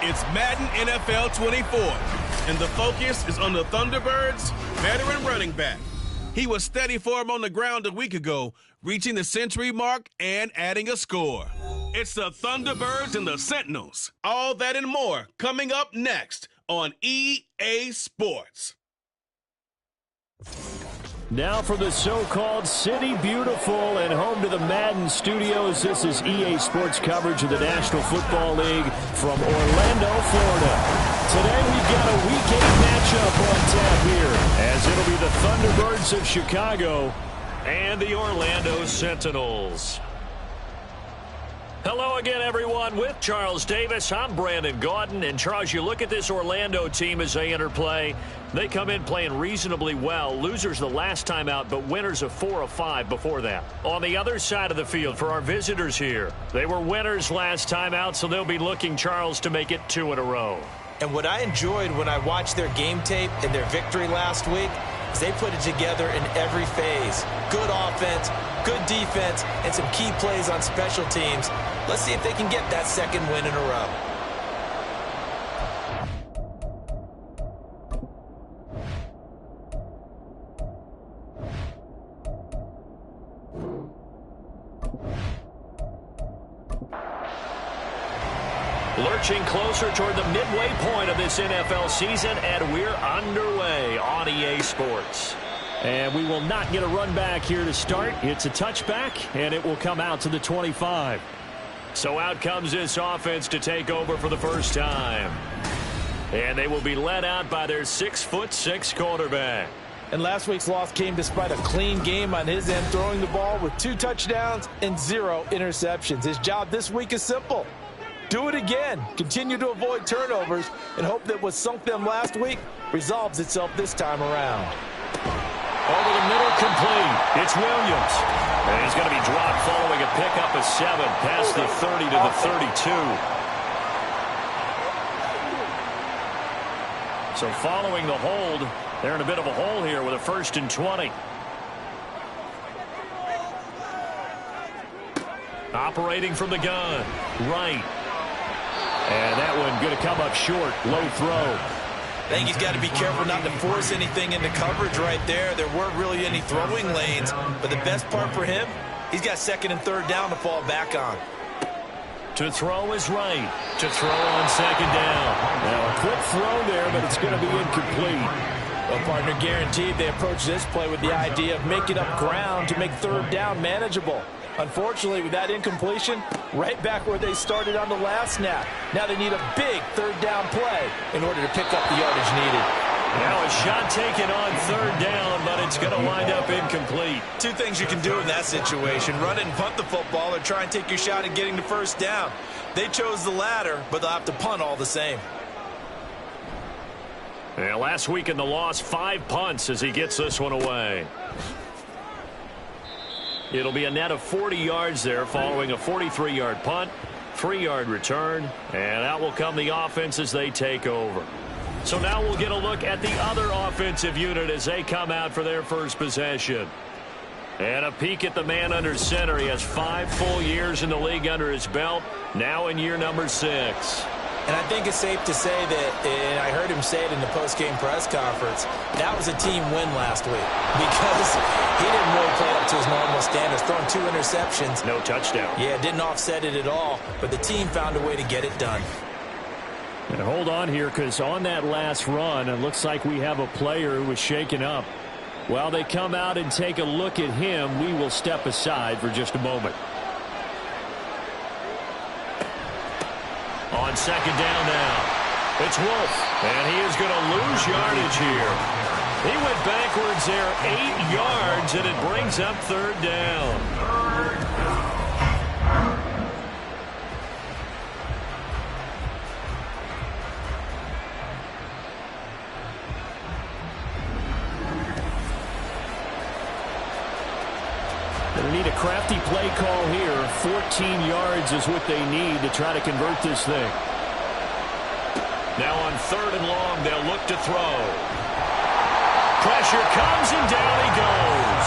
It's Madden NFL 24, and the focus is on the Thunderbirds' veteran running back. He was steady for him on the ground a week ago, reaching the century mark and adding a score. It's the Thunderbirds and the Sentinels. All that and more coming up next on EA Sports. Now for the so-called City Beautiful and home to the Madden Studios. This is EA Sports coverage of the National Football League from Orlando, Florida. Today we've got a Week 8 matchup on tap here, as it'll be the Thunderbirds of Chicago and the Orlando Sentinels. Hello again, everyone. With Charles Davis, I'm Brandon Gaudin. And, Charles, you look at this Orlando team as they enter play. They come in playing reasonably well. Losers the last time out, but winners of 4 of 5 before that. On the other side of the field for our visitors here, they were winners last time out, so they'll be looking, Charles, to make it 2 in a row. And what I enjoyed when I watched their game tape and their victory last week is they put it together in every phase. Good offense, good defense, and some key plays on special teams. Let's see if they can get that second win in a row. Lurching closer toward the midway point of this NFL season, and we're underway on EA Sports. And we will not get a run back here to start. It's a touchback, and it will come out to the 25. So out comes this offense to take over for the first time. And they will be led out by their 6'6" quarterback. And last week's loss came despite a clean game on his end, throwing the ball with 2 touchdowns and 0 interceptions. His job this week is simple. Do it again. Continue to avoid turnovers and hope that what sunk them last week resolves itself this time around. Over the middle, complete. It's Williams. And he's going to be dropped following a pickup of 7 past the 30 to the 32. So following the hold, they're in a bit of a hole here with a 1st and 20. Operating from the gun. Right. And that one going to come up short. Low throw. I think he's got to be careful not to force anything into coverage right there. There weren't really any throwing lanes. But the best part for him, he's got 2nd and 3rd down to fall back on. To throw is right. To throw on 2nd down. Now a quick throw there, but it's going to be incomplete. Well, partner, guaranteed they approach this play with the idea of making up ground to make 3rd down manageable. Unfortunately, with that incompletion, right back where they started on the last snap. Now they need a big 3rd down play in order to pick up the yardage needed. Now a shot taken on 3rd down, but it's going to wind up incomplete. 2 things you can do in that situation: run it and punt the football, or try and take your shot at getting the 1st down. They chose the latter, but they'll have to punt all the same. Yeah, last week in the loss, 5 punts as he gets this one away. It'll be a net of 40 yards there following a 43-yard punt, 3-yard return, and out will come the offense as they take over. So now we'll get a look at the other offensive unit as they come out for their first possession. And a peek at the man under center. He has 5 full years in the league under his belt, now in year number 6. And I think it's safe to say that, and I heard him say it in the post-game press conference, that was a team win last week because he didn't really play up to his normal standards, throwing 2 interceptions. No touchdown. Yeah, didn't offset it at all, but the team found a way to get it done. And hold on here, because on that last run, it looks like we have a player who was shaken up. While they come out and take a look at him, we will step aside for just a moment. On 2nd down now. It's Wolf, and he is going to lose yardage here. He went backwards there 8 yards, and it brings up third down. They need a crafty play call here. 14 yards is what they need to try to convert this thing. Now on 3rd and long, they'll look to throw. Pressure comes, and down he goes.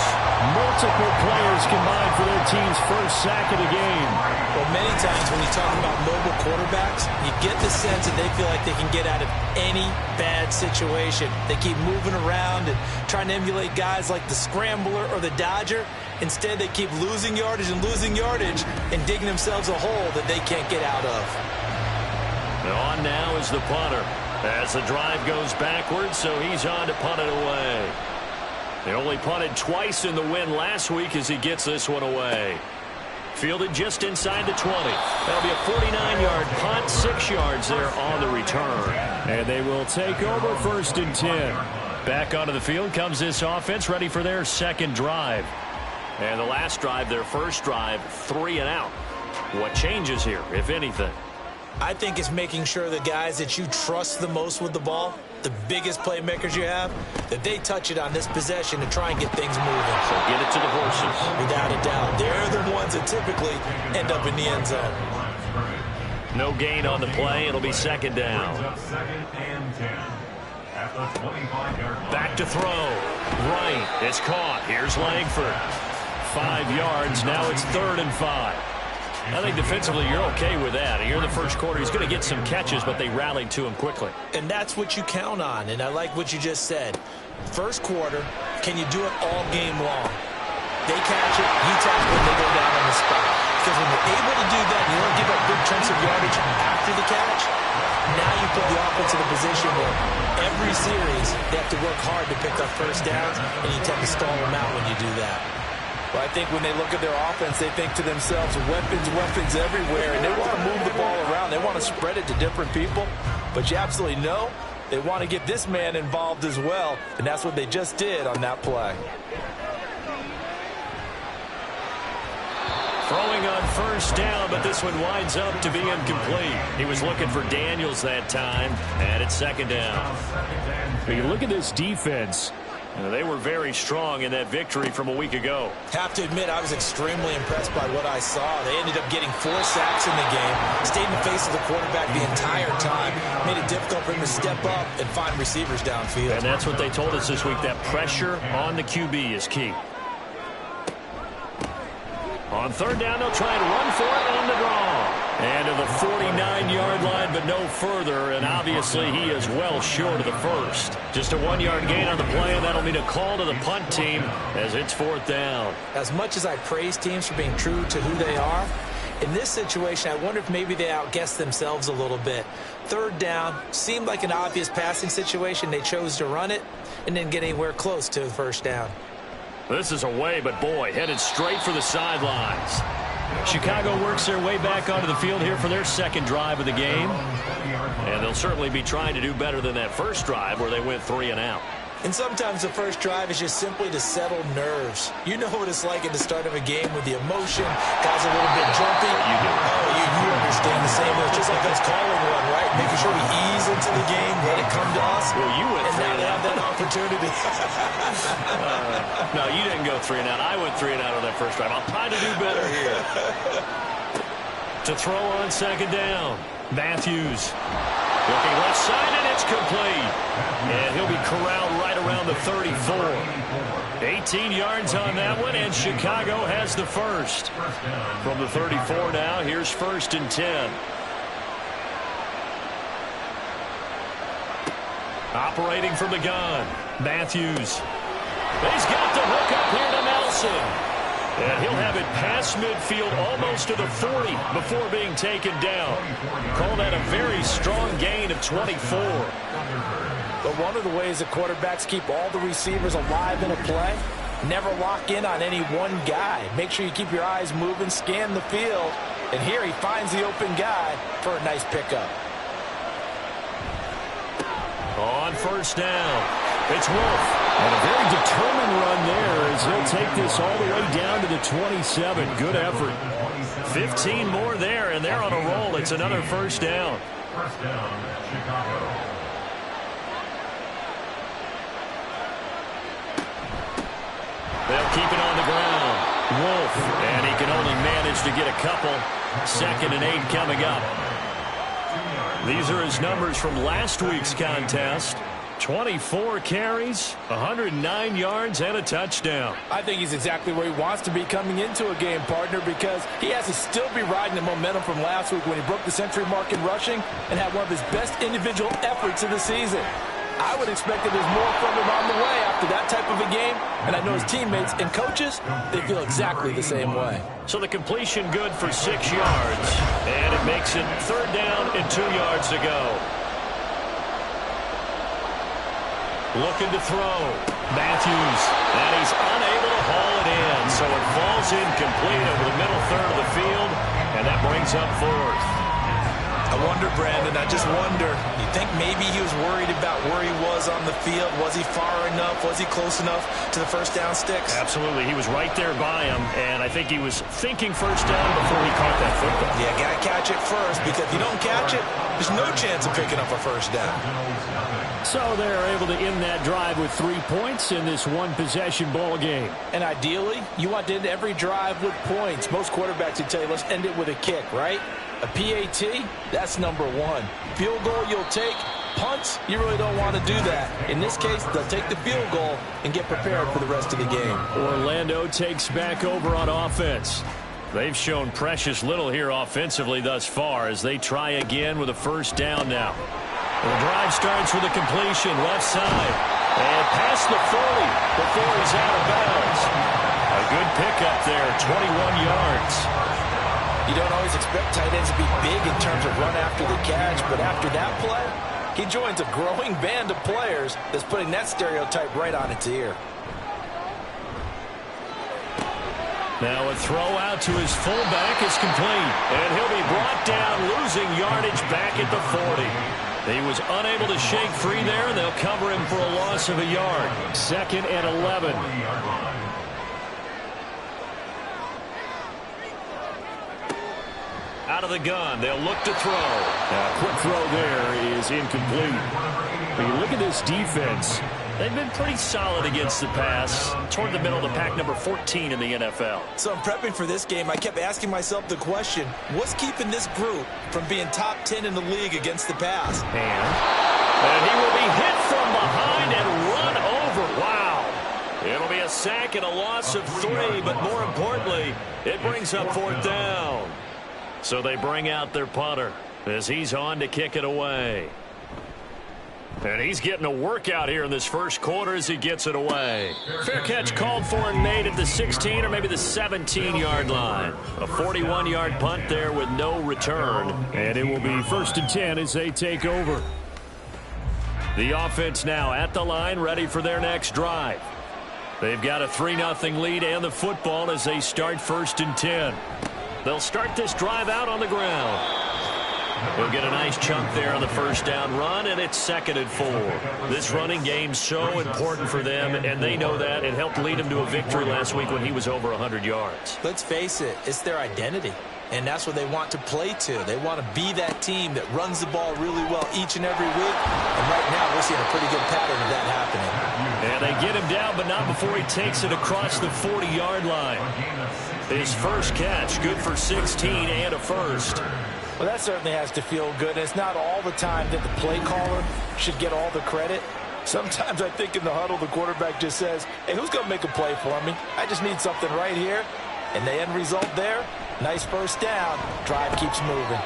Multiple players combined for their team's first sack of the game. Well, many times when you talk about mobile quarterbacks, you get the sense that they feel like they can get out of any bad situation. They keep moving around and trying to emulate guys like the Scrambler or the Dodger. Instead, they keep losing yardage and digging themselves a hole that they can't get out of. On now is the punter as the drive goes backwards, so he's on to punt it away. They only punted twice in the win last week as he gets this one away. Fielded just inside the 20. That'll be a 49-yard punt, 6 yards there on the return. And they will take over 1st and 10. Back onto the field comes this offense, ready for their second drive. And the last drive, their first drive, 3 and out. What changes here, if anything? I think it's making sure the guys that you trust the most with the ball, the biggest playmakers you have, that they touch it on this possession to try and get things moving. So get it to the horses. Without a doubt. They're the ones that typically end up in the end zone. No gain on the play. It'll be 2nd down. Back to throw. Right. It's caught. Here's Langford. 5 yards. Now it's 3rd and 5. I think defensively you're okay with that. Here in the first quarter, he's going to get some catches, but they rallied to him quickly. And that's what you count on, and I like what you just said. First quarter, can you do it all game long? They catch it, you tackle it, they go down on the spot. Because when you're able to do that, you don't give up big chunks of yardage after the catch, now you put the offense in a position where every series they have to work hard to pick up first downs, and you tend to stall them out when you do that. Well, I think when they look at their offense, they think to themselves, weapons everywhere, and they want to move the ball around. They want to spread it to different people, but you absolutely know they want to get this man involved as well, and that's what they just did on that play. Throwing on first down, but this one winds up to be incomplete. He was looking for Daniels that time, and it's 2nd down. But you look at this defense. They were very strong in that victory from a week ago. Have to admit, I was extremely impressed by what I saw. They ended up getting 4 sacks in the game, stayed in the face of the quarterback the entire time, made it difficult for him to step up and find receivers downfield. And that's what they told us this week, that pressure on the QB is key. On 3rd down, they'll try and run for it on the draw. And to the 49-yard line, but no further, and obviously he is well short of the first. Just a 1-yard gain on the play, and that'll mean a call to the punt team as it's 4th down. As much as I praise teams for being true to who they are, in this situation, I wonder if maybe they outguessed themselves a little bit. 3rd down seemed like an obvious passing situation. They chose to run it and didn't get anywhere close to the first down. This is away, but boy, headed straight for the sidelines. Chicago works their way back onto the field here for their second drive of the game. And they'll certainly be trying to do better than that first drive where they went 3 and out. And sometimes the first drive is just simply to settle nerves. You know what it's like at the start of a game with the emotion. Guys a little bit jumpy. You do. Oh, you understand the same. It's just like us calling one, right? Making sure we ease into the game, let it come to us. Well, you went 3 and now and they out. have that opportunity. No, you didn't go 3 and out. I went 3 and out on that first drive. I'll try to do better here. To throw on 2nd down. Matthews. Looking left side, and it's complete. And he'll be corralled right around the 34. 18 yards on that one, and Chicago has the first. From the 34 now, here's 1st and 10. Operating from the gun, Matthews. He's got the hook up here to Nelson. And he'll have it past midfield almost to the 40 before being taken down. Call that a very strong gain of 24. But one of the ways that quarterbacks keep all the receivers alive in a play, never lock in on any one guy. Make sure you keep your eyes moving, scan the field. And here he finds the open guy for a nice pickup. On first down, it's Wolf. And a very determined run there as he'll take this all the way down to the 27. Good effort. 15 more there, and they're on a roll. It's another first down. First down, Chicago. They'll keep it on the ground. Wolf, and he can only manage to get a couple. 2nd and 8 coming up. These are his numbers from last week's contest. 24 carries, 109 yards, and a touchdown. I think he's exactly where he wants to be coming into a game, partner, because he has to still be riding the momentum from last week when he broke the century mark in rushing and had one of his best individual efforts of the season. I would expect that there's more from him on the way after that type of a game, and I know his teammates and coaches, they feel exactly the same way. So the completion good for 6 yards, and it makes it 3rd down and 2 yards to go. Looking to throw. Matthews, and he's unable to haul it in, so it falls incomplete over the middle third of the field, and that brings up 4th. I wonder, Brandon, I just wonder, you think maybe he was worried about where he was on the field? Was he far enough? Was he close enough to the first down sticks? Absolutely. He was right there by him, and I think he was thinking first down before he caught that football. Yeah, got to catch it first, because if you don't catch it, there's no chance of picking up a first down. So they're able to end that drive with 3 points in this one-possession ball game. And ideally, you want to end every drive with points. Most quarterbacks would tell you, let's end it with a kick, right? A PAT, that's number 1. Field goal you'll take. Punts, you really don't want to do that. In this case, they'll take the field goal and get prepared for the rest of the game. Orlando takes back over on offense. They've shown precious little here offensively thus far as they try again with a first down now. The drive starts with a completion left side. And past the 40 before he's out of bounds. A good pickup there, 21 yards. You don't always expect tight ends to be big in terms of run after the catch, but after that play, he joins a growing band of players that's putting that stereotype right on its ear. Now a throw out to his fullback is complete, and he'll be brought down, losing yardage back at the 40. He was unable to shake free there, and they'll cover him for a loss of a yard. 2nd and 11. Out of the gun, they'll look to throw. A quick throw there is incomplete. When you look at this defense, they've been pretty solid against the pass. Toward the middle of the pack, number 14 in the NFL. So I'm prepping for this game. I kept asking myself the question, what's keeping this group from being top 10 in the league against the pass? And he will be hit from behind and run over. Wow. It'll be a sack and a loss of 3, but more importantly, it brings up 4th down. So they bring out their punter as he's on to kick it away. And he's getting a workout here in this first quarter as he gets it away. Fair catch called for and made at the 16 or maybe the 17-yard line. A 41-yard punt there with no return. And it will be 1st and 10 as they take over. The offense now at the line, ready for their next drive. They've got a 3-0 lead and the football as they start 1st and 10. They'll start this drive out on the ground. They'll get a nice chunk there on the first down run, and it's 2nd and 4. This running game's so important for them, and they know that. It helped lead them to a victory last week when he was over 100 yards. Let's face it, it's their identity, and that's what they want to play to. They want to be that team that runs the ball really well each and every week, and right now we're seeing a pretty good pattern of that happening. And they get him down, but not before he takes it across the 40-yard line. His first catch, good for 16 and a first. Well, that certainly has to feel good. And it's not all the time that the play caller should get all the credit. Sometimes I think in the huddle, the quarterback just says, hey, who's going to make a play for me? I just need something right here. And the end result there, nice first down. Drive keeps moving.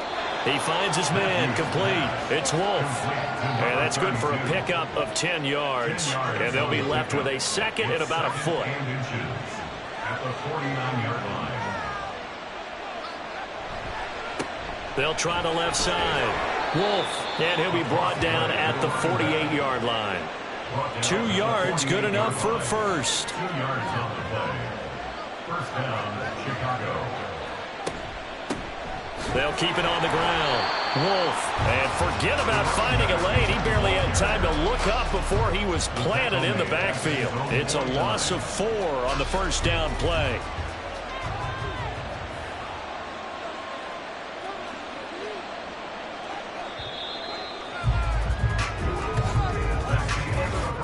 He finds his man, complete. It's Wolf. And that's good for a pickup of 10 yards. And they'll be left with a 2nd and about a foot. At the 49-yard line. They'll try the left side. Wolf, and he'll be brought down at the 48-yard line. 2 yards, good enough for a first. 2 yards on the play. First down, Chicago. They'll keep it on the ground. Wolf. And forget about finding a lane. He barely had time to look up before he was planted in the backfield. It's a loss of 4 on the first down play.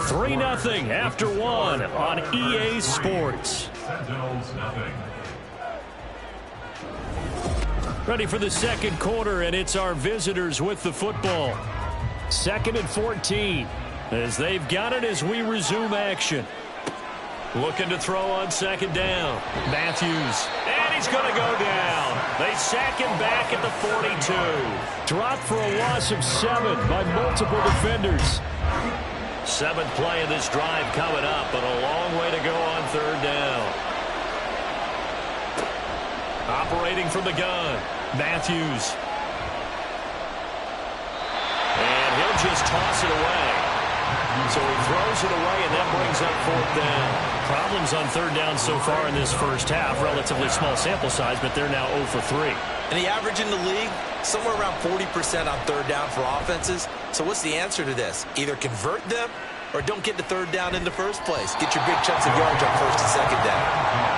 Three 0 after 1 on EA Sports. Sentinels nothing. Ready for the second quarter, and it's our visitors with the football. 2nd and 14 as they've got it as we resume action. Looking to throw on 2nd down. Matthews. And he's going to go down. They sack him back at the 42. Dropped for a loss of 7 by multiple defenders. 7th play of this drive coming up, but a long way to go on 3rd down. Operating from the gun, Matthews. And he'll just toss it away. So he throws it away, and that brings up 4th down. Problems on 3rd down so far in this first half. Relatively small sample size, but they're now 0 for 3. And the average in the league, somewhere around 40% on 3rd down for offenses. So what's the answer to this? Either convert them or don't get to 3rd down in the first place. Get your big chunks of yards on 1st and 2nd down.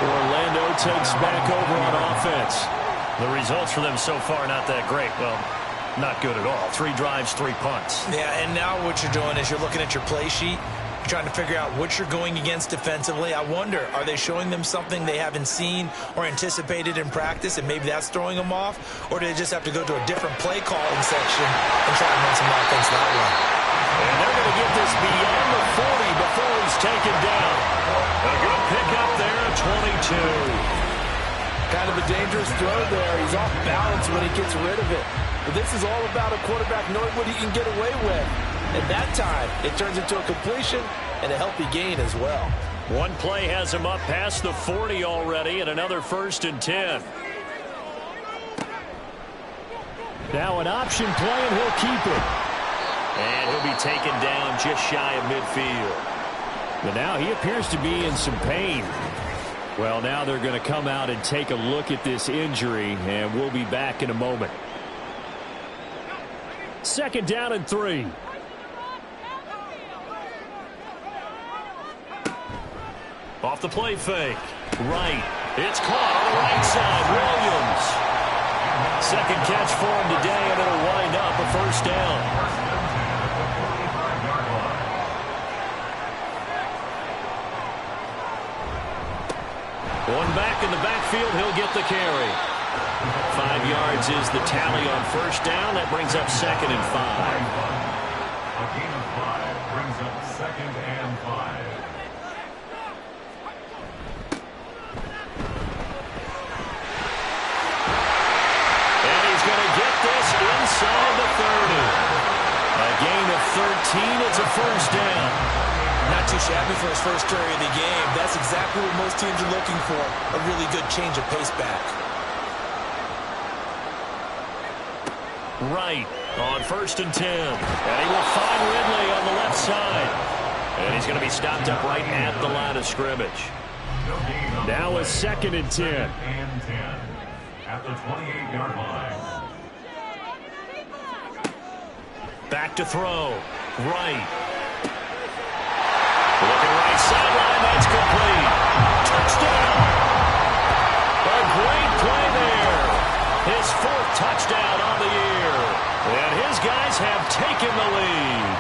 Orlando takes back over on offense. The results for them so far not that great. Well, not good at all. 3 drives, 3 punts. Yeah, and now what you're doing is you're looking at your play sheet. You're trying to figure out what you're going against defensively. I wonder, are they showing them something they haven't seen or anticipated in practice, and maybe that's throwing them off? Or do they just have to go to a different play calling section and try and run some offense that way? And they're going to get this beyond the 40 before he's taken down. A good pickup there at 22. Kind of a dangerous throw there. He's off balance when he gets rid of it. But this is all about a quarterback knowing what he can get away with. At that time, it turns into a completion and a healthy gain as well. One play has him up past the 40 already, and another 1st and 10. Now an option play, and he'll keep it. And he'll be taken down just shy of midfield. But now he appears to be in some pain. Well, now they're going to come out and take a look at this injury, and we'll be back in a moment. 2nd down and 3. Off the play fake. Right. It's caught on the right side. Williams. 2nd catch for him today, and it'll wind up a 1st down. One back in the backfield. He'll get the carry. 5 yards is the tally on 1st down. That brings up 2nd and 5. A gain of 5 brings up 2nd and 5. Inside the 30. A gain of 13. It's a 1st down. Not too shabby for his first carry of the game. That's exactly what most teams are looking for. A really good change of pace back. Right on 1st and 10. And he will find Ridley on the left side. And he's going to be stopped up right at the line of scrimmage. Now a 2nd and 10. And 10 at the 28-yard line. Back to throw. Right. Looking right sideline. That's complete. Touchdown. A great play there. His 4th touchdown on the year. And his guys have taken the lead.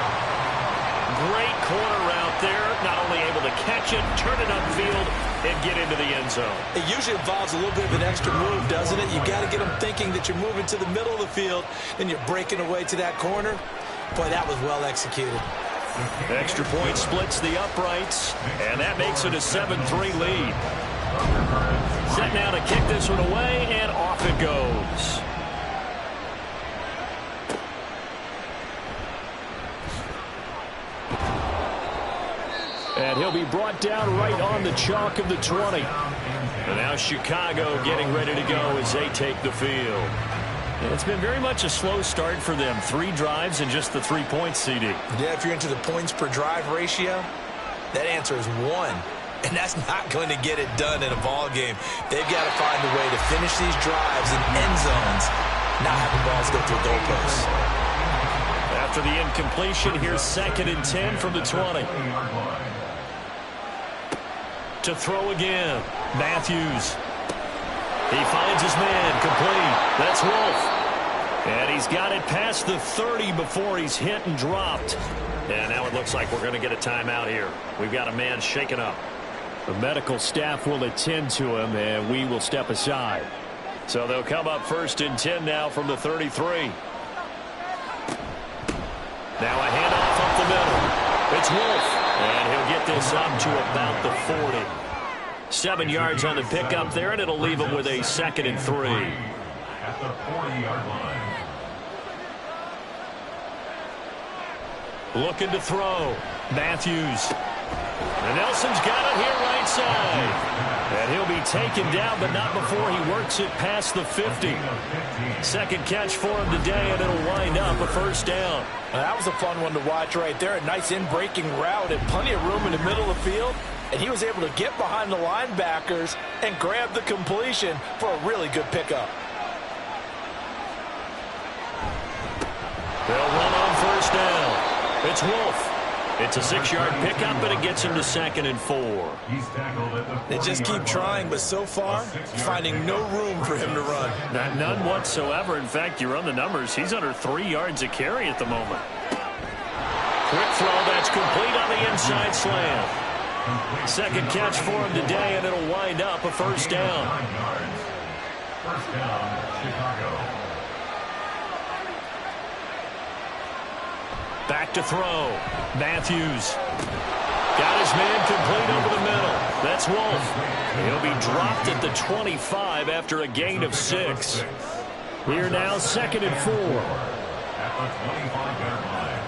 Great corner route there. Not only able to catch it, turn it upfield, and get into the end zone. It usually involves a little bit of an extra move, doesn't it? You've got to get them thinking that you're moving to the middle of the field and you're breaking away to that corner. Boy, that was well executed. Extra point splits the uprights, and that makes it a 7-3 lead. Set now to kick this one away, and off it goes. And he'll be brought down right on the chalk of the 20. And now Chicago getting ready to go as they take the field. And it's been very much a slow start for them. 3 drives and just the 3 points, CD. Yeah, if you're into the points per drive ratio, that answer is 1. And that's not going to get it done in a ball game. They've got to find a way to finish these drives in end zones not have the balls go through goalposts. After the incompletion, here's 2nd and 10 from the 20. To throw again, Matthews. He finds his man, complete. That's Wolf. And he's got it past the 30 before he's hit and dropped. And now it looks like we're going to get a timeout here. We've got a man shaken up. The medical staff will attend to him, and we will step aside. So they'll come up 1st and 10 now from the 33. Now a handoff up the middle. It's Wolf, and he'll get this up to about the 40. 7 yards on the pickup there, and it'll leave him with a 2nd and 3. At the 40-yard line. Looking to throw. Matthews. And Nelson's got it here right side. And he'll be taken down, but not before he works it past the 50. 2nd catch for him today, and it'll wind up a 1st down. That was a fun one to watch right there. A nice in-breaking route and plenty of room in the middle of the field. And he was able to get behind the linebackers and grab the completion for a really good pickup. They'll run on 1st down. It's Wolf. It's a 6-yard pickup, and it gets him to 2nd and 4. They just keep trying, but so far, finding no room for him to run. None whatsoever. In fact, you run the numbers. He's under 3 yards a carry at the moment. Quick throw that's complete on the inside slant. 2nd catch for him today, and it'll wind up a 1st down. 1st down, Chicago. Back to throw. Matthews. Got his man complete over the middle. That's Wolf. He'll be dropped at the 25 after a gain of 6. Here now, 2nd and 4. At the 25-yard line.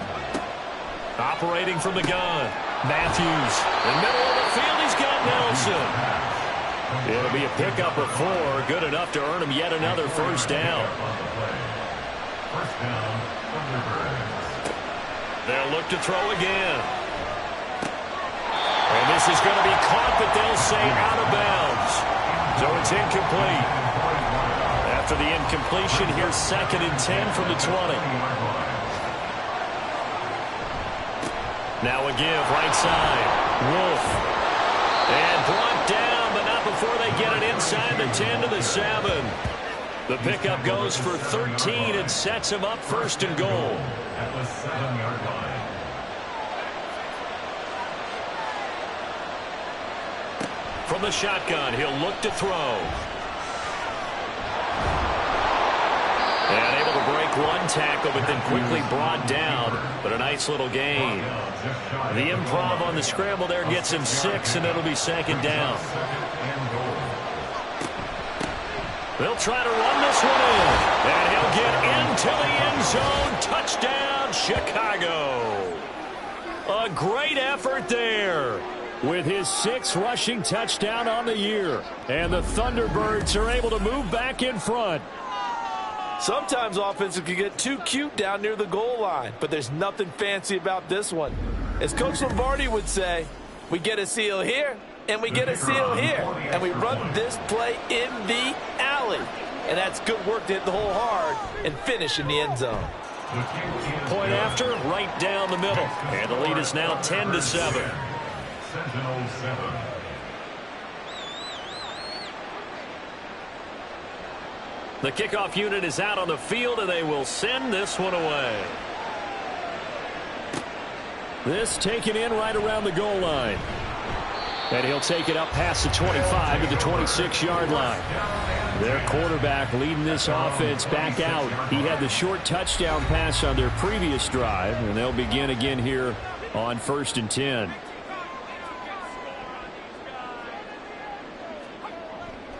Operating from the gun. Matthews. In the middle of the field, he's got Nelson. It'll be a pickup of 4. Good enough to earn him yet another 1st down. 1st down, Thunderbirds. They'll look to throw again. And this is going to be caught, but they'll say out of bounds. So it's incomplete. After the incompletion, here's 2nd and 10 from the 20. Now a give, right side. Wolf. And brought down, but not before they get it inside the 10 to the 7. The pickup goes for 13 and sets him up 1st and goal. At the 7-yard line. From the shotgun, he'll look to throw. And able to break one tackle, but then quickly brought down. But a nice little gain. The improv on the scramble there gets him 6, and it'll be 2nd down. They'll try to run this one in. And he'll get into the end zone. Touchdown, Chicago. A great effort there with his 6th rushing touchdown on the year. And the Thunderbirds are able to move back in front. Sometimes offenses can get too cute down near the goal line, but there's nothing fancy about this one. As Coach Lombardi would say, we get a seal here, and we get a seal here, and we run this play in the alley. And that's good work to hit the hole hard and finish in the end zone. Point after, right down the middle. And the lead is now 10-7. Sentinels 7. The kickoff unit is out on the field, and they will send this one away. This taken in right around the goal line. And he'll take it up past the 25 to the 26-yard line. Their quarterback leading this offense back out. He had the short touchdown pass on their previous drive, and they'll begin again here on 1st and 10.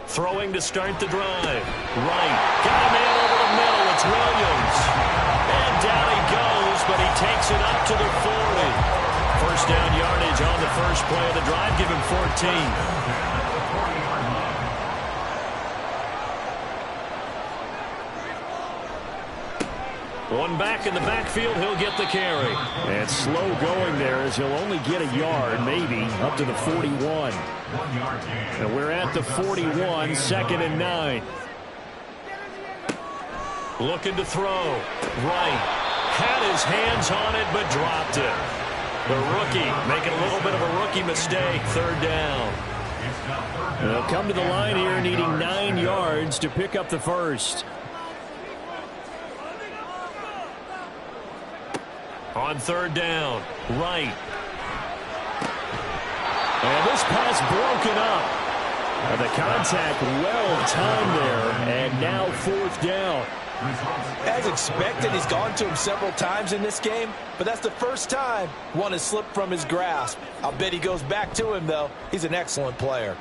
Throwing to start the drive. Right. Got a man over the middle. It's Williams. And down he goes, but he takes it up to the 40. 1st down yardage on the first play of the drive. Give him 14. One back in the backfield, he'll get the carry. And slow going there as he'll only get a yard, maybe, up to the 41. And we're at the 41, 2nd and 9. Looking to throw. Right. Had his hands on it, but dropped it. The rookie making a little bit of a rookie mistake. Third down. They'll come to the line here needing 9 yards to pick up the first. On third down. Right. And this pass broken up. And the contact well timed there. And now fourth down. As expected, he's gone to him several times in this game, but that's the first time one has slipped from his grasp. I'll bet he goes back to him, though. He's an excellent player.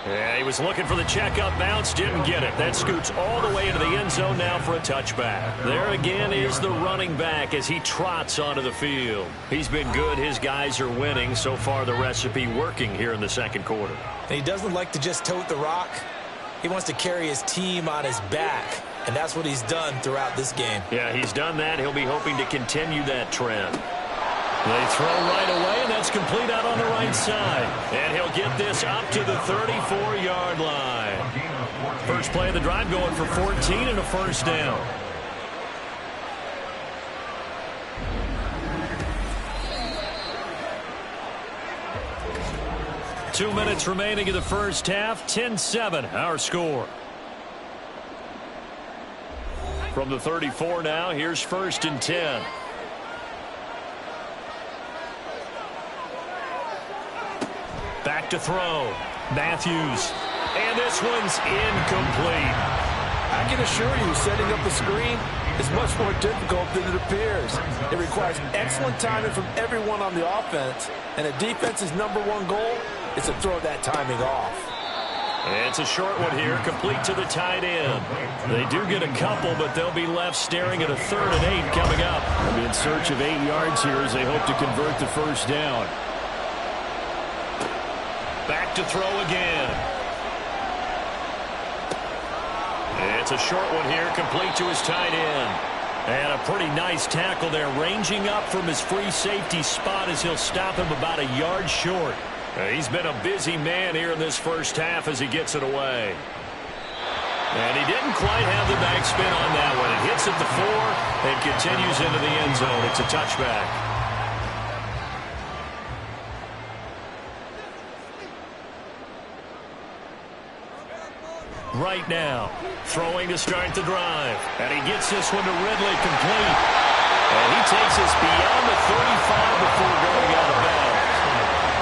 Yeah, he was looking for the checkup bounce, didn't get it. That scoots all the way into the end zone now for a touchback. There again is the running back as he trots onto the field. He's been good. His guys are winning. So far, the recipe working here in the second quarter. And he doesn't like to just tote the rock. He wants to carry his team on his back, and that's what he's done throughout this game. Yeah, he's done that. He'll be hoping to continue that trend. They throw right away, and that's complete out on the right side. And he'll get this up to the 34-yard line. First play of the drive going for 14 and a first down. Two minutes remaining in the first half. 10-7, our score. From the 34 now, here's first and 10. Back to throw. Matthews. And this one's incomplete. I can assure you, setting up the screen is much more difficult than it appears. It requires excellent timing from everyone on the offense, and a defense's #1 goal is to throw that timing off. It's a short one here, complete to the tight end. They do get a couple, but they'll be left staring at a 3rd and 8 coming up. They'll be in search of 8 yards here as they hope to convert the first down. Back to throw again. It's a short one here, complete to his tight end. And a pretty nice tackle there, ranging up from his free safety spot as he'll stop him about a yard short. He's been a busy man here in this first half as he gets it away. And he didn't quite have the backspin on that one. It hits at the 4 and continues into the end zone. It's a touchback. Right now, throwing to start the drive. And he gets this one to Ridley complete. And he takes us beyond the 35 before going out of bounds.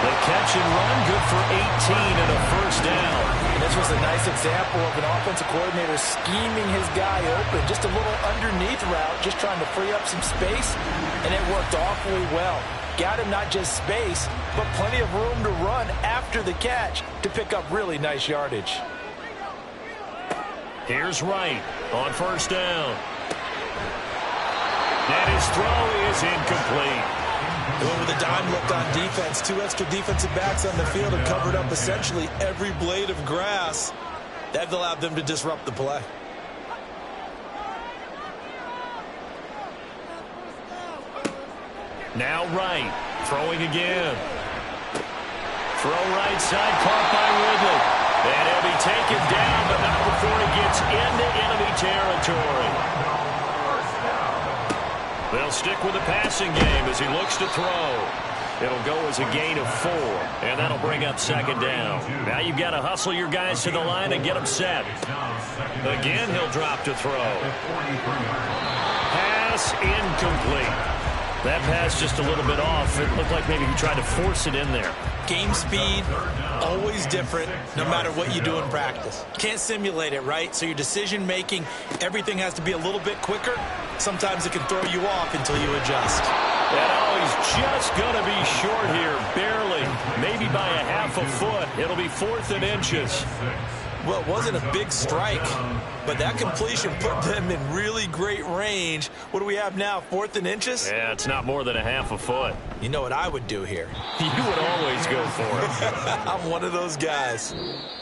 The catch and run, good for 18 and a first down. And this was a nice example of an offensive coordinator scheming his guy open. Just a little underneath route, just trying to free up some space. And it worked awfully well. Got him not just space, but plenty of room to run after the catch to pick up really nice yardage. Here's Wright on first down. And his throw is incomplete. With a dime look on defense, 2 extra defensive backs on the field and covered up essentially every blade of grass. That allowed them to disrupt the play. Now Wright, throwing again. Throw right side, caught by Ridley. And he'll be taken down, but not before he gets into enemy territory. They'll stick with the passing game as he looks to throw. It'll go as a gain of 4, and that'll bring up second down. Now you've got to hustle your guys to the line and get them set. Again, he'll drop to throw. Pass incomplete. That pass just a little bit off. It looked like maybe he tried to force it in there. Game speed, always different, no matter what you do in practice. Can't simulate it, right? So your decision-making, everything has to be a little bit quicker. Sometimes it can throw you off until you adjust. And oh, he's just going to be short here, barely, maybe by a half a foot. It'll be 4th and inches. Well, it wasn't a big strike, but that completion put them in really great range. What do we have now, 4th and inches? Yeah, it's not more than a half a foot. You know what I would do here? You would always go for it. I'm one of those guys.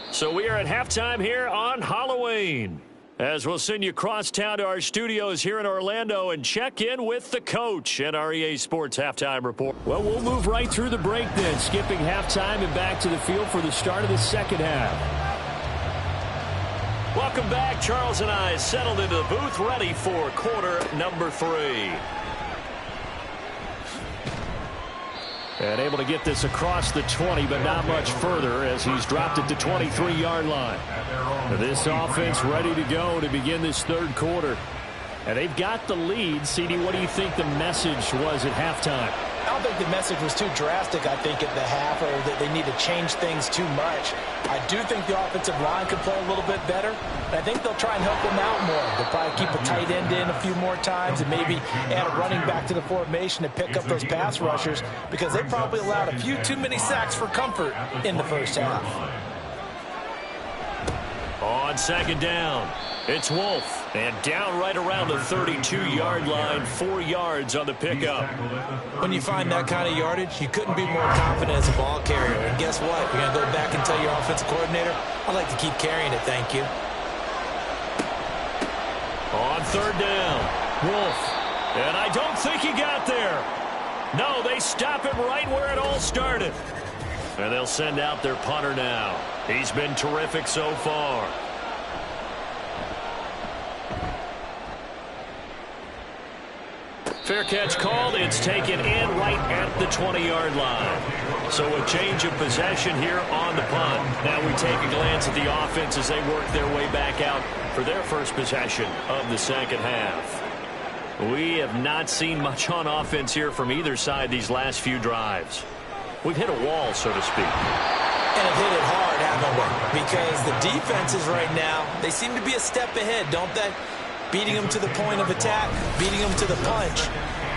So we are at halftime here on Halloween, as we'll send you across town to our studios here in Orlando and check in with the coach at our EA Sports Halftime Report. Well, we'll move right through the break then, skipping halftime and back to the field for the start of the second half. Welcome back. Charles and I settled into the booth, ready for quarter number 3. And able to get this across the 20, but not much further as he's dropped it to 23-yard line. This offense ready to go to begin this third quarter. And they've got the lead. CD, what do you think the message was at halftime? I don't think the message was too drastic, I think, at the half, or that they need to change things too much. I do think the offensive line could play a little bit better, and I think they'll try and help them out more. They'll probably keep a tight end in a few more times and maybe add a running back to the formation to pick up those pass rushers, because they probably allowed a few too many sacks for comfort in the first half. On second down, it's Wolf. And down right around the 32-yard line, 4 yards on the pickup. When you find that kind of yardage, you couldn't be more confident as a ball carrier. And guess what? You're going to go back and tell your offensive coordinator, I'd like to keep carrying it, thank you. On third down, Wolf. And I don't think he got there. No, they stop it right where it all started. And they'll send out their punter now. He's been terrific so far. Fair catch called. It's taken in right at the 20-yard line. So a change of possession here on the punt. Now we take a glance at the offense as they work their way back out for their first possession of the second half. We have not seen much on offense here from either side these last few drives. We've hit a wall, so to speak. And have hit it hard, haven't we? Because the defenses right now, they seem to be a step ahead, don't they? Beating them to the point of attack, beating them to the punch.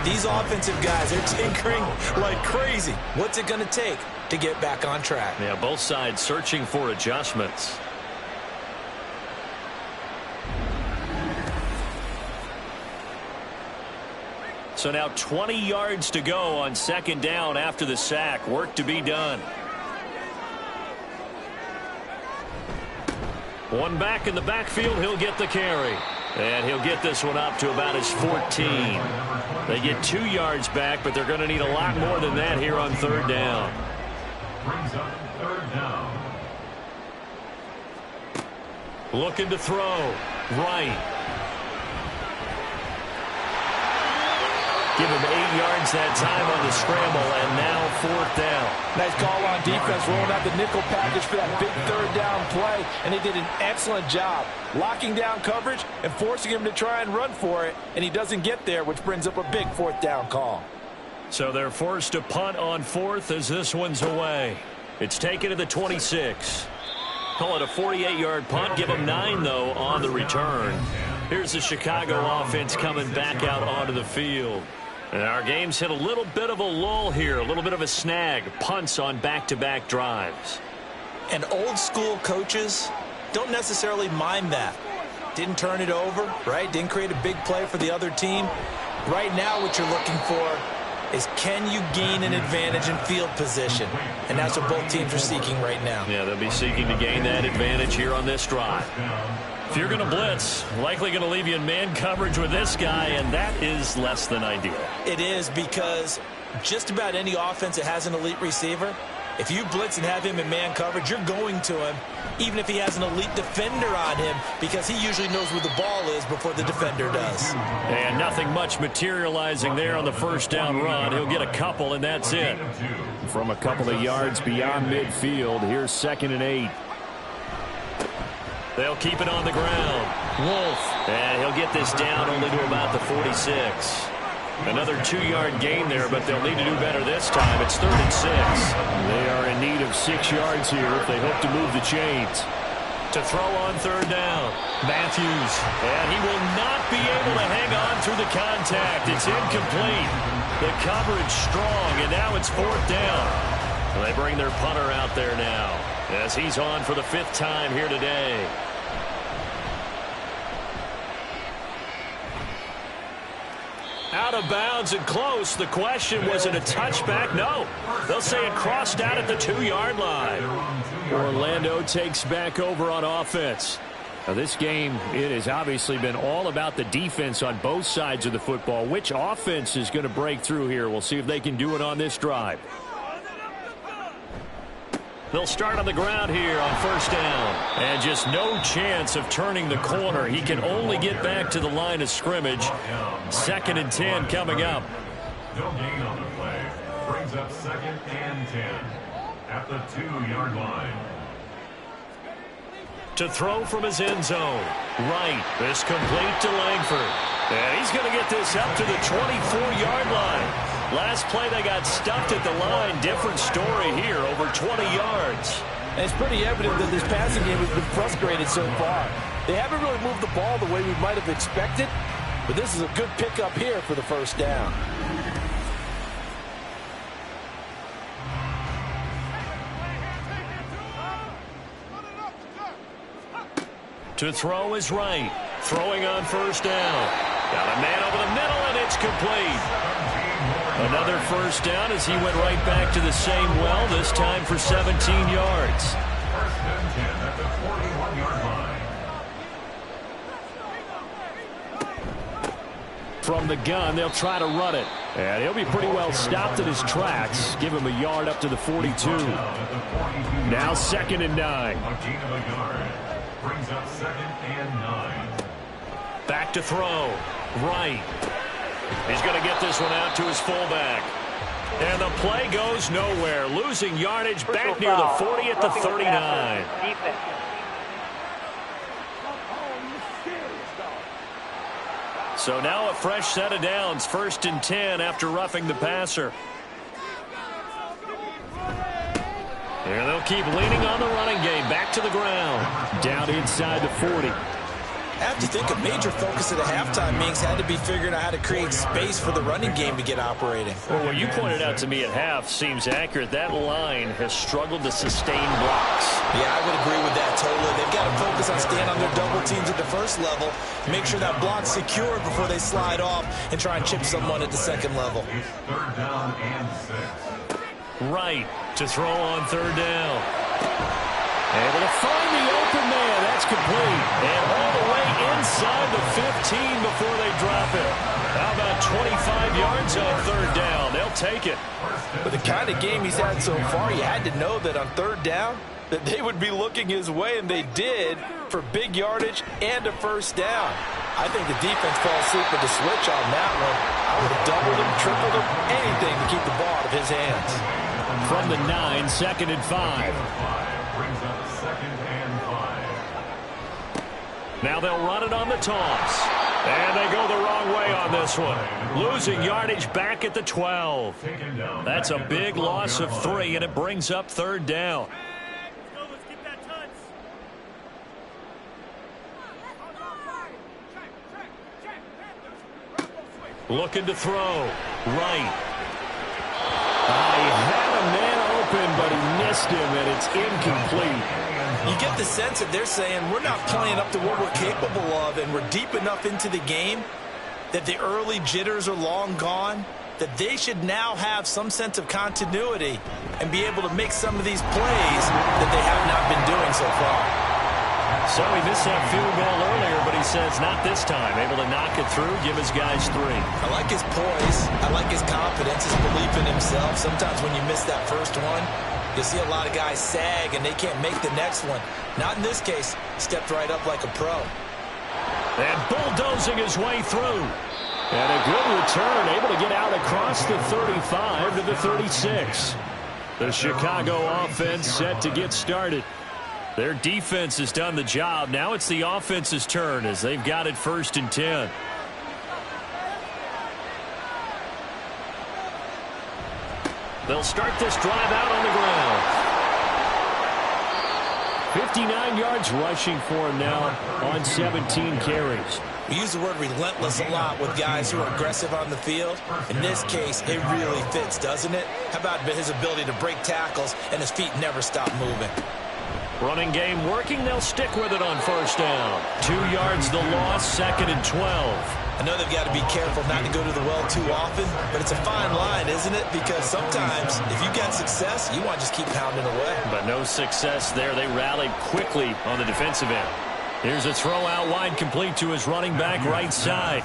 These offensive guys are tinkering like crazy. What's it going to take to get back on track? Yeah, both sides searching for adjustments. So now 20 yards to go on second down after the sack. Work to be done. One back in the backfield, he'll get the carry. And he'll get this one up to about his 14. They get 2 yards back, but they're going to need a lot more than that here on third down. Brings up third down. Looking to throw. Right. Give him 8 yards that time on the scramble, and now fourth down. Nice call on defense, rolling out the nickel package for that big third down play, and they did an excellent job locking down coverage and forcing him to try and run for it, and he doesn't get there, which brings up a big fourth down call. So they're forced to punt on fourth as this one's away. It's taken to the 26. Call it a 48-yard punt. Give them 9, though, on the return. Here's the Chicago offense coming back out onto the field. And our game's hit a little bit of a lull here, a little bit of a snag. Punts on back-to-back drives. And old-school coaches don't necessarily mind that. Didn't turn it over, right? Didn't create a big play for the other team. Right now what you're looking for is, can you gain an advantage in field position? And that's what both teams are seeking right now. Yeah, they'll be seeking to gain that advantage here on this drive. If you're going to blitz, likely going to leave you in man coverage with this guy, and that is less than ideal. It is, because just about any offense that has an elite receiver, if you blitz and have him in man coverage, you're going to him, even if he has an elite defender on him, because he usually knows where the ball is before the defender does. And nothing much materializing there on the first down run. He'll get a couple, and that's it. From a couple of yards beyond midfield, here's 2nd and 8. They'll keep it on the ground. Wolf. And he'll get this down only to about the 46. Another 2-yard gain there, but they'll need to do better this time. It's 3rd and 6. They are in need of 6 yards here if they hope to move the chains. To throw on third down, Matthews. And he will not be able to hang on through the contact. It's incomplete. The coverage strong, and now it's 4th down. They bring their punter out there now as he's on for the 5th time here today. Out of bounds and close. The question, was it a touchback? No. They'll say it crossed out at the 2-yard line. Orlando takes back over on offense. Now this game, it has obviously been all about the defense on both sides of the football. Which offense is going to break through here? We'll see if they can do it on this drive. They'll start on the ground here on first down. And just no chance of turning the corner. He can only get back to the line of scrimmage. 2nd and 10 coming up. No gain on the play. Brings up 2nd and 10 at the 2-yard line. To throw from his end zone. Right. This complete to Langford. And he's going to get this up to the 24-yard line. Last play they got stuffed at the line. Different story here, over 20 yards. And it's pretty evident that this passing game has been frustrated so far. They haven't really moved the ball the way we might have expected, but this is a good pickup here for the first down. To throw is right. Throwing on first down. Got a man over the middle, and it's complete. Another first down as he went right back to the same well, this time for 17 yards. 1st and 10 at the 41-yard line. From the gun, they'll try to run it. And he'll be pretty well stopped in his tracks. Give him a yard up to the 42. Now 2nd and 9. A gain of a yard. Brings up 2nd and 9. Back to throw. Right. He's going to get this one out to his fullback. And the play goes nowhere. Losing yardage back near the 40 at the 39. So now a fresh set of downs. 1st and 10 after roughing the passer. And they'll keep leaning on the running game. Back to the ground. Down inside the 40. I have to think a major focus of the halftime meetings had to be figuring out how to create space for the running game to get operating. Well, what you pointed out to me at half seems accurate. That line has struggled to sustain blocks. Yeah, I would agree with that totally. They've got to focus on staying on their double teams at the first level, make sure that block's secured before they slide off and try and chip someone at the second level. It's 3rd down and 6. Right to throw on 3rd down. Able to find the open man. That's complete. And all the way inside the 15 before they drop it. How about 25 yards on 3rd down? They'll take it. With the kind of game he's had so far, you had to know that on 3rd down that they would be looking his way, and they did, for big yardage and a first down. I think the defense fell asleep with the switch on that one. I would have doubled him, tripled him, anything to keep the ball out of his hands. From the 9, 2nd and 5. Brings up 2nd and 5. Now they'll run it on the toss. And they go the wrong way on this one. Losing yardage back at the 12. That's a big loss of 3, and it brings up 3rd down. Looking to throw. Right. I had a man open, but he missed him, and it's incomplete. You get the sense that they're saying we're not playing up to what we're capable of, and we're deep enough into the game that the early jitters are long gone, that they should now have some sense of continuity and be able to make some of these plays that they have not been doing so far. So he missed that field goal earlier, but he says not this time. Able to knock it through, give his guys 3. I like his poise. I like his confidence, his belief in himself. Sometimes when you miss that first one, you'll see a lot of guys sag and they can't make the next one. Not in this case. Stepped right up like a pro. And bulldozing his way through. And a good return, able to get out across the 35 to the 36. The Chicago offense set to get started. Their defense has done the job. Now it's the offense's turn as they've got it 1st and 10. They'll start this drive out on the ground. 59 yards rushing for him now on 17 carries. We use the word relentless a lot with guys who are aggressive on the field. In this case, it really fits, doesn't it? How about his ability to break tackles and his feet never stop moving? Running game working. They'll stick with it on first down. 2 yards the loss, 2nd and 12. I know they've got to be careful not to go to the well too often, but it's a fine line, isn't it? Because sometimes if you get success, you want to just keep pounding away. But no success there. They rallied quickly on the defensive end. Here's a throw out wide, complete to his running back right side.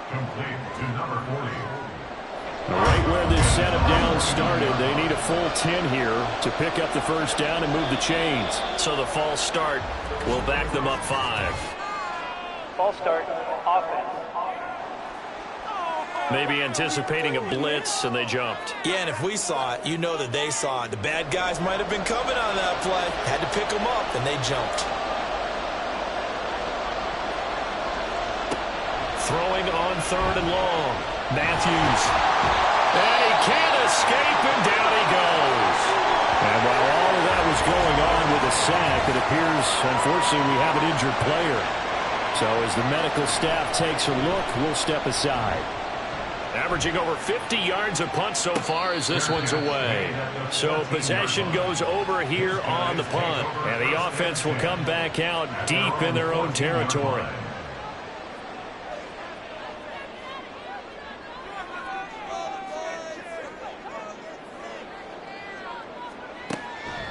Complete to number 40. Right where this setup down started, they need a full 10 here to pick up the first down and move the chains. So the false start will back them up 5. False start, offense. Maybe anticipating a blitz, and they jumped. Yeah, and if we saw it, you know that they saw it. The bad guys might have been coming on that play. Had to pick them up, and they jumped. Throwing on 3rd and long. Matthews. And he can't escape, and down he goes. And while all of that was going on with a sack, it appears, unfortunately, we have an injured player. So as the medical staff takes a look, we'll step aside. Averaging over 50 yards a punt so far as this one's away. So possession goes over here on the punt. And the offense will come back out deep in their own territory.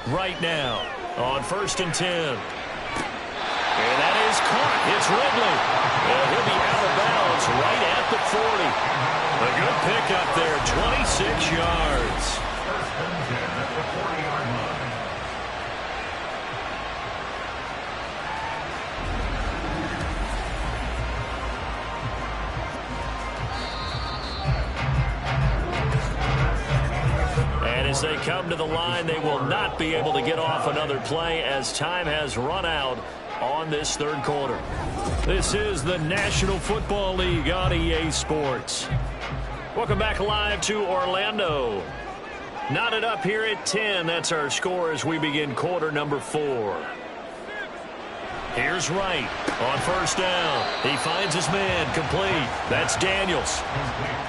Right now on 1st and 10. And that is caught. It's Ridley. And he'll be out of bounds right at the 40. A good pickup there, 26 yards. 1st and 10 at the 40-yard line. And as they come to the line, they will not be able to get off another play as time has run out on this 3rd quarter. This is the National Football League on EA Sports. Welcome back live to Orlando. Knotted up here at 10. That's our score as we begin quarter number 4. Here's Wright on 1st down. He finds his man complete. That's Daniels.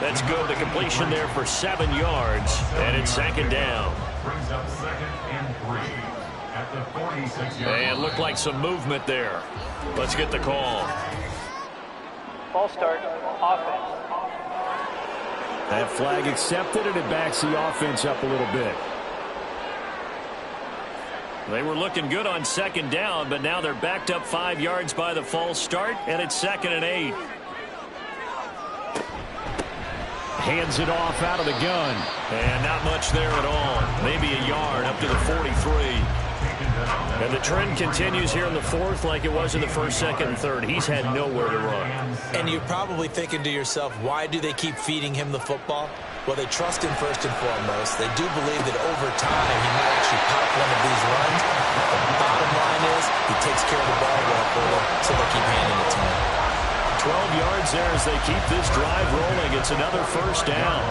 That's good. The completion there for 7 yards. And it's 2nd down. Brings up 2nd and 3 at the 46-yard line. And looked like some movement there. Let's get the call. False start, offense. That flag accepted, and it backs the offense up a little bit. They were looking good on 2nd down, but now they're backed up 5 yards by the false start, and it's 2nd and 8. Hands it off out of the gun. And not much there at all. Maybe a yard up to the 43. And the trend continues here in the 4th like it was in the 1st, 2nd, and 3rd. He's had nowhere to run. And you're probably thinking to yourself, why do they keep feeding him the football? Well, they trust him first and foremost. They do believe that over time he might actually pop one of these runs. The bottom line is he takes care of the ball well for them, so they keep handing it to him. 12 yards there as they keep this drive rolling. It's another 1st down.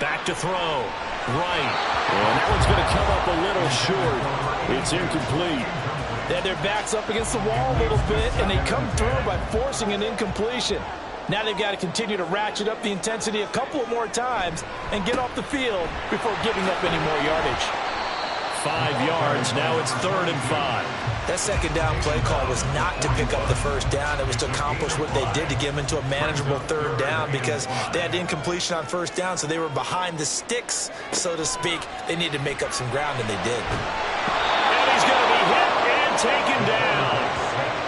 Back to throw. Right. And that one's going to come up a little short. It's incomplete. They had their backs up against the wall a little bit, and they come through by forcing an incompletion. Now they've got to continue to ratchet up the intensity a couple of more times and get off the field before giving up any more yardage. 5 yards. Now it's 3rd and 5. That 2nd down play call was not to pick up the 1st down. It was to accomplish what they did to get them into a manageable 3rd down because they had incompletion on 1st down, so they were behind the sticks, so to speak. They needed to make up some ground, and they did. And he's going to be hit and taken down.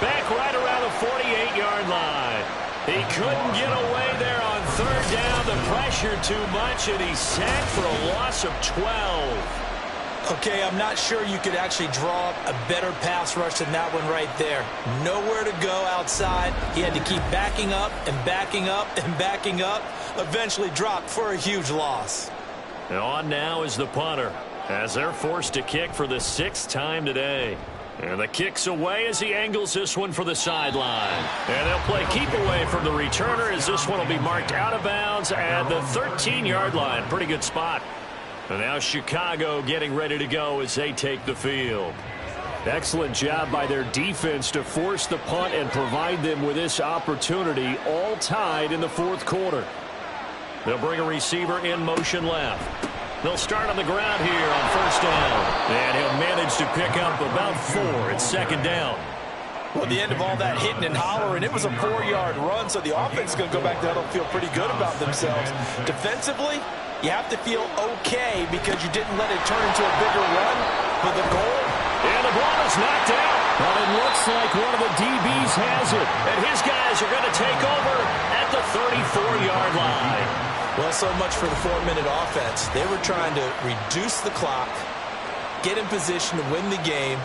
Back right around the 48-yard line. He couldn't get away there on 3rd down. The pressure too much, and he's sacked for a loss of 12. Okay, I'm not sure you could actually draw up a better pass rush than that one right there. Nowhere to go outside. He had to keep backing up and backing up and backing up. Eventually dropped for a huge loss. And on now is the punter as they're forced to kick for the 6th time today. And the kick's away as he angles this one for the sideline. And they'll play keep away from the returner as this one will be marked out of bounds at the 13-yard line. Pretty good spot. And now Chicago getting ready to go as they take the field. Excellent job by their defense to force the punt and provide them with this opportunity, all tied in the 4th quarter. They'll bring a receiver in motion left. They'll start on the ground here on 1st down. And he'll manage to pick up about 4 at 2nd down. Well, at the end of all that hitting and hollering, it was a 4-yard run, so the offense is going to go back there and feel pretty good about themselves. Defensively, you have to feel okay because you didn't let it turn into a bigger run. But the goal And the ball is knocked out. But it looks like one of the DBs has it. And his guys are going to take over at the 34-yard line. Well, so much for the 4-minute offense. They were trying to reduce the clock, get in position to win the game,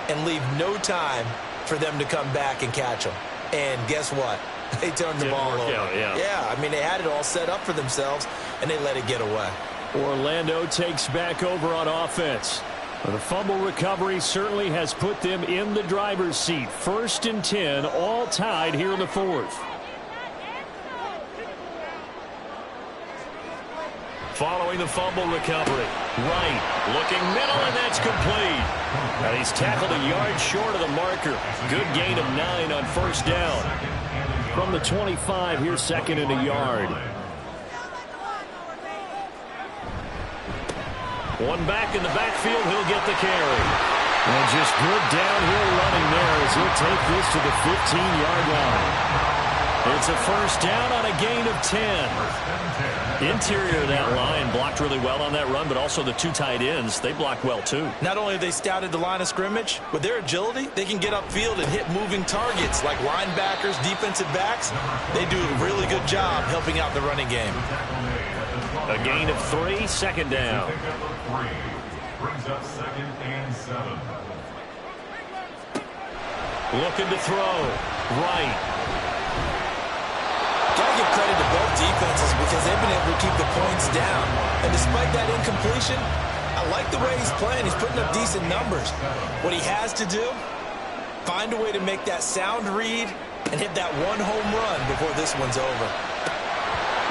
and leave no time for them to come back and catch them. And guess what? They turned the ball over. Yeah, I mean, they had it all set up for themselves, and they let it get away. Orlando takes back over on offense. The fumble recovery certainly has put them in the driver's seat. 1st and 10, all tied here in the 4th. Following the fumble recovery. Right, looking middle, and that's complete. And he's tackled a yard short of the marker. Good gain of 9 on 1st down. From the 25, here's 2nd and a yard. One back in the backfield, he'll get the carry. And just good downhill running there as he'll take this to the 15-yard line. It's a 1st down on a gain of 10. Interior of that line blocked really well on that run, but also the 2 tight ends, they blocked well too. Not only have they scouted the line of scrimmage, with their agility, they can get upfield and hit moving targets like linebackers, defensive backs. They do a really good job helping out the running game. A gain of 3, 2nd down. Brings up 2nd and 7. Looking to throw. Right. Gotta give credit to both defenses because they've been able to keep the points down. And despite that incompletion, I like the way he's playing. He's putting up decent numbers. What he has to do, find a way to make that sound read and hit that one home run before this one's over.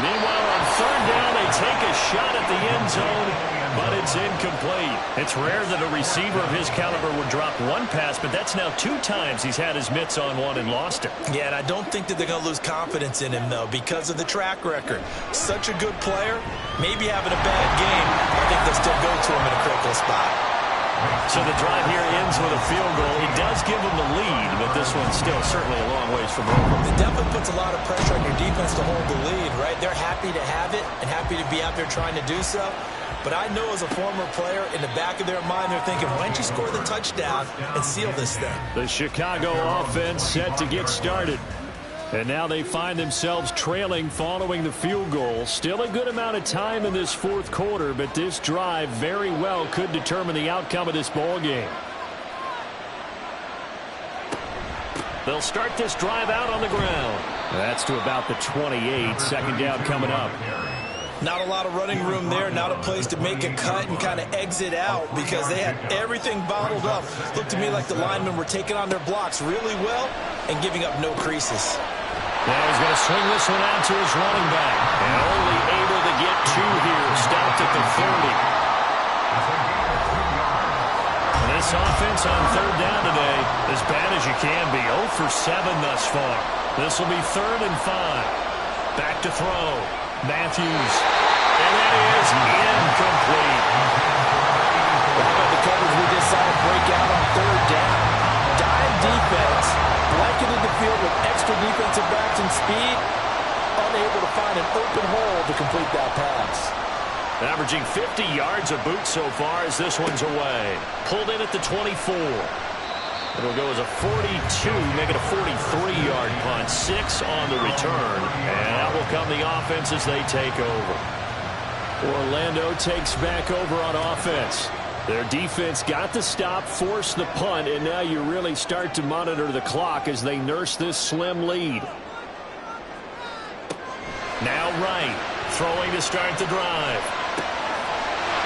Meanwhile, on 3rd down, they take a shot at the end zone, but it's incomplete. It's rare that a receiver of his caliber would drop one pass, but that's now 2 times he's had his mitts on one and lost it. Yeah, and I don't think that they're going to lose confidence in him, though, because of the track record. Such a good player, maybe having a bad game. I think they'll still go to him in a critical spot. So the drive here ends with a field goal. It does give them the lead, but this one's still certainly a long ways from over. It definitely puts a lot of pressure on your defense to hold the lead, right? They're happy to have it and happy to be out there trying to do so. But I know as a former player, in the back of their mind, they're thinking, why don't you score the touchdown and seal this thing? The Chicago offense set to get started. And now they find themselves trailing following the field goal. Still a good amount of time in this 4th quarter, but this drive very well could determine the outcome of this ball game. They'll start this drive out on the ground. That's to about the 28. 2nd down coming up. Not a lot of running room there, not a place to make a cut and kind of exit out because they had everything bottled up. Looked to me like the linemen were taking on their blocks really well and giving up no creases. Now he's going to swing this one out to his running back. And only able to get 2 here. Stopped at the 30. This offense on 3rd down today, as bad as you can be. 0 for 7 thus far. This will be 3rd and 5. Back to throw. Matthews. And that is incomplete. How about the coverage we just saw break out on 3rd down? Dime defense. Blanketed the field with extra defensive backs and speed. Unable to find an open hole to complete that pass. Averaging 50 yards a boot so far as this one's away. Pulled in at the 24. It'll go as a 42, make it a 43-yard punt. 6 on the return. And that will come the offense as they take over. Orlando takes back over on offense. Their defense got the stop, forced the punt, and now you really start to monitor the clock as they nurse this slim lead. Now Wright, throwing to start the drive.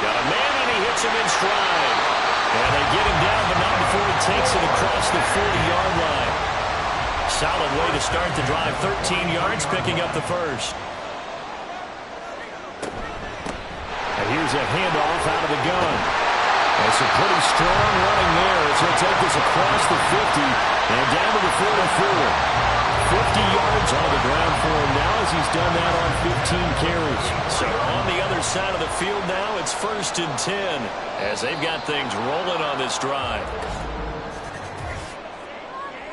Got a man, and he hits him in stride. And they get him down, but not before he takes it across the 40-yard line. Solid way to start the drive. 13 yards, picking up the first. And here's a handoff out of the gun. That's a pretty strong running there as he'll take this across the 50 and down to the 44. 50 yards on the ground for him now as he's done that on 15 carries. So on the other side of the field now, it's 1st and 10 as they've got things rolling on this drive.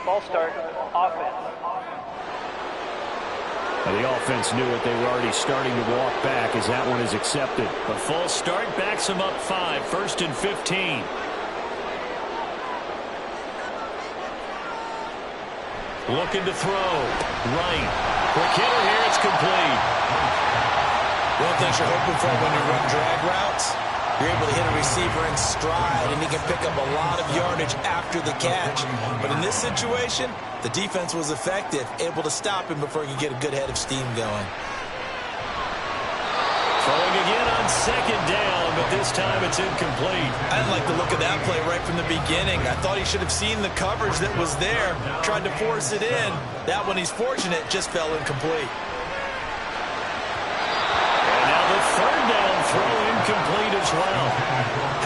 Ball start, offense. And the offense knew it. They were already starting to walk back as that one is accepted. A false start backs them up 5, 1st and 15. Looking to throw. Right. Quick hitter here. It's complete. One of the things you're hoping for when you run drag routes, you're able to hit a receiver in stride, and he can pick up a lot of yardage after the catch. But in this situation, the defense was effective, able to stop him before he could get a good head of steam going. Throwing again on second down, but this time it's incomplete. I didn't like the look of that play right from the beginning. I thought he should have seen the coverage that was there, tried to force it in. That one, he's fortunate, just fell incomplete. And now the third down throw incomplete as well.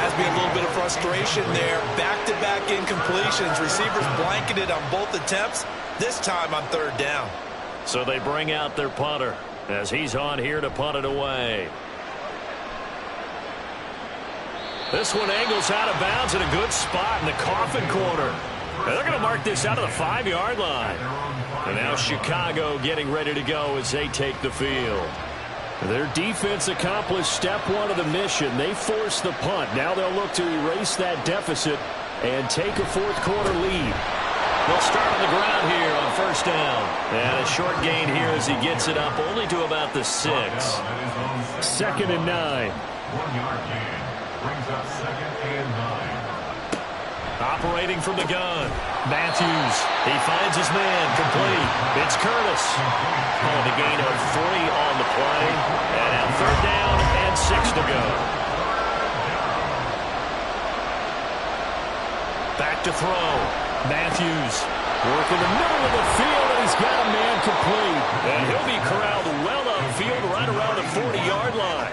Has to be a little bit of frustration there. Back-to-back incompletions. Receivers blanketed on both attempts, this time on third down. So they bring out their punter as he's on here to punt it away. This one angles out of bounds at a good spot in the coffin corner. And they're going to mark this out of the 5-yard line. And now Chicago getting ready to go as they take the field. Their defense accomplished step one of the mission. They forced the punt. Now they'll look to erase that deficit and take a fourth-quarter lead. They'll start on the ground here on first down. And a short gain here as he gets it up only to about the 6. 2nd and 9. 1-yard gain. Brings up 2nd and 9. Operating from the gun. Matthews. He finds his man. Complete. It's Curtis. Oh, the gain of 3 on the play. And now third down and 6 to go. Back to throw. Matthews working the middle of the field, and he's got a man complete. And he'll be corralled well upfield right around the 40-yard line.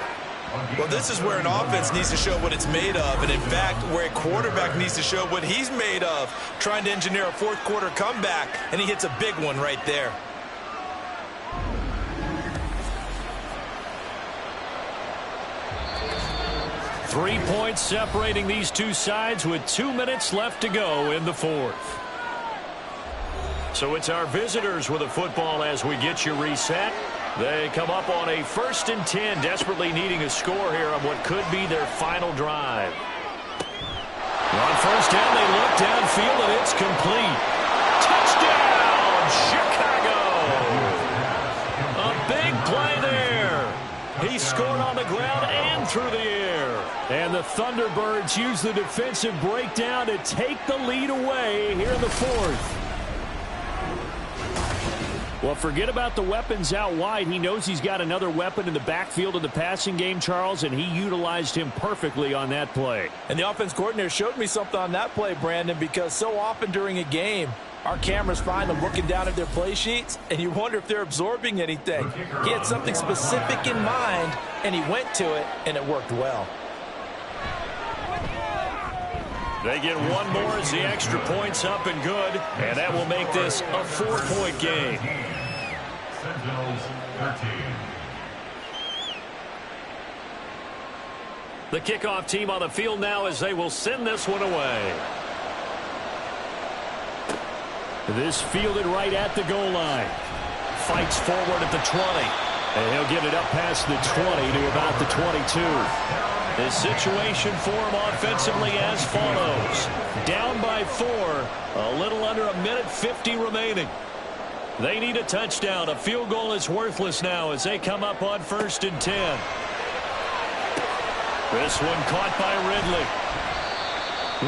Well, this is where an offense needs to show what it's made of, and in fact, where a quarterback needs to show what he's made of, trying to engineer a fourth-quarter comeback, and he hits a big one right there. Three points separating these two sides with 2 minutes left to go in the fourth. So it's our visitors with a football as we get you reset. They come up on a 1st and 10, desperately needing a score here on what could be their final drive. On first down, they look downfield, and it's complete. Touchdown, Chicago! A big play there. He scored on the ground and through the air. And the Thunderbirds use the defensive breakdown to take the lead away here in the fourth. Well, forget about the weapons out wide. He knows he's got another weapon in the backfield of the passing game, Charles, and he utilized him perfectly on that play. And the offense coordinator showed me something on that play, Brandon, because so often during a game, our cameras find them looking down at their play sheets, and you wonder if they're absorbing anything. He had something specific in mind, and he went to it, and it worked well. They get one more as the extra point's up and good, and that will make this a 4-point game. Sentinels 13. The kickoff team on the field now as they will send this one away. This fielded right at the goal line. Fights forward at the 20. And he'll get it up past the 20 to about the 22. The situation for him offensively as follows. Down by 4, a little under a minute 50 remaining. They need a touchdown. A field goal is worthless now as they come up on 1st and 10. This one caught by Ridley.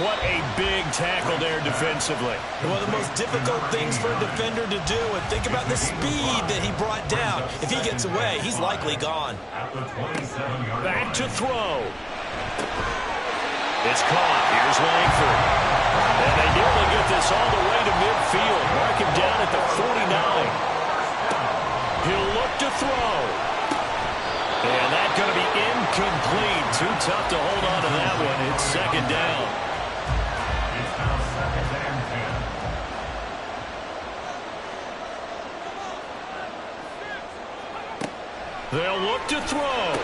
What a big tackle there defensively. One of the most difficult things for a defender to do, and think about the speed that he brought down. If he gets away, he's likely gone. Back to throw. It's caught. Here's Langford. And they nearly get this all the way to midfield. Mark him down at the 49. He'll look to throw. And that's going to be incomplete. Too tough to hold on to that one. It's 2nd down. It's now 2nd and 10. They'll look to throw.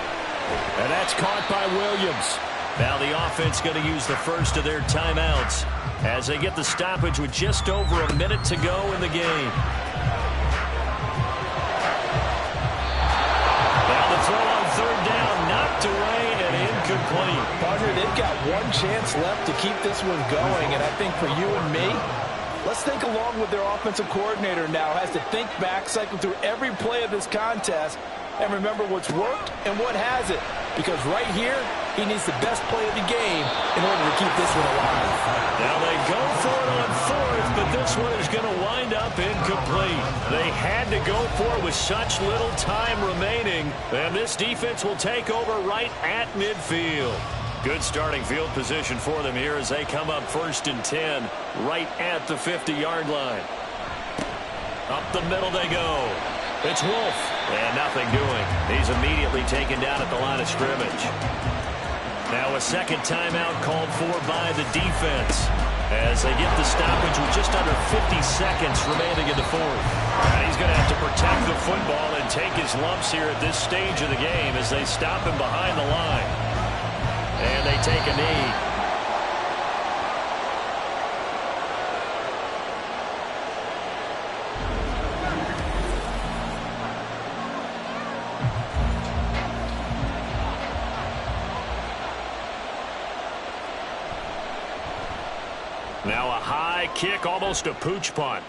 And that's caught by Williams. Now the offense going to use the first of their timeouts as they get the stoppage with just over a minute to go in the game. Now the throw on 3rd down, knocked away and incomplete. Partner, they've got one chance left to keep this one going, and I think for you and me, Let's think along with their offensive coordinator now. Has to think back, cycle through every play of this contest, and remember what's worked and what hasn't. Because right here, he needs the best play of the game in order to keep this one alive. Now they go for it on fourth, but this one is going to wind up incomplete. They had to go for it with such little time remaining, and this defense will take over right at midfield. Good starting field position for them here as they come up 1st and 10 right at the 50-yard line. Up the middle they go. It's Wolf, and nothing doing. He's immediately taken down at the line of scrimmage. Now a second timeout called for by the defense as they get the stoppage with just under 50 seconds remaining in the fourth. And he's going to have to protect the football and take his lumps here at this stage of the game as they stop him behind the line. And they take a knee. Now a high kick, almost a pooch punt.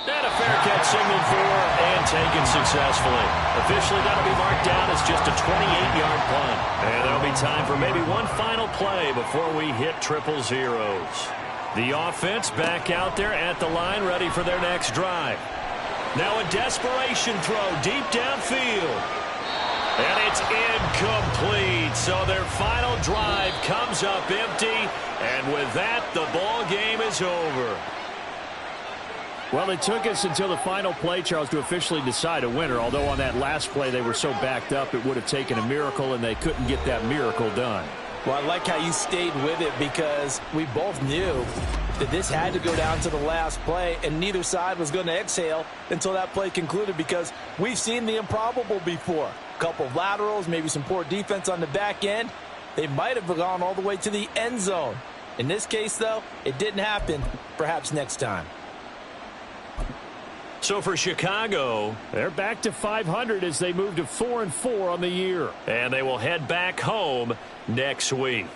And a fair catch signaled for and taken successfully. Officially, that'll be marked down as just a 28-yard punt. And there'll be time for maybe one final play before we hit triple zeros. The offense back out there at the line, ready for their next drive. Now a desperation throw deep downfield. And it's incomplete. So their final drive comes up empty. And with that, the ball game is over. Well, it took us until the final play, Charles, to officially decide a winner. Although on that last play they were so backed up, it would have taken a miracle, and they couldn't get that miracle done. Well, I like how you stayed with it because we both knew that this had to go down to the last play, and neither side was going to exhale until that play concluded because we've seen the improbable before. A couple of laterals, maybe some poor defense on the back end. They might have gone all the way to the end zone. In this case, though, it didn't happen. Perhaps next time. So for Chicago, they're back to 500 as they move to 4-4 on the year. And they will head back home next week.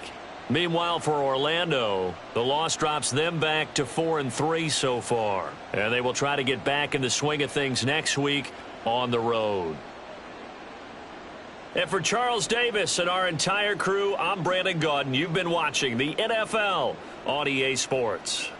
Meanwhile, for Orlando, the loss drops them back to 4-3 so far. And they will try to get back in the swing of things next week on the road. And for Charles Davis and our entire crew, I'm Brandon Gaudin. You've been watching the NFL on EA Sports.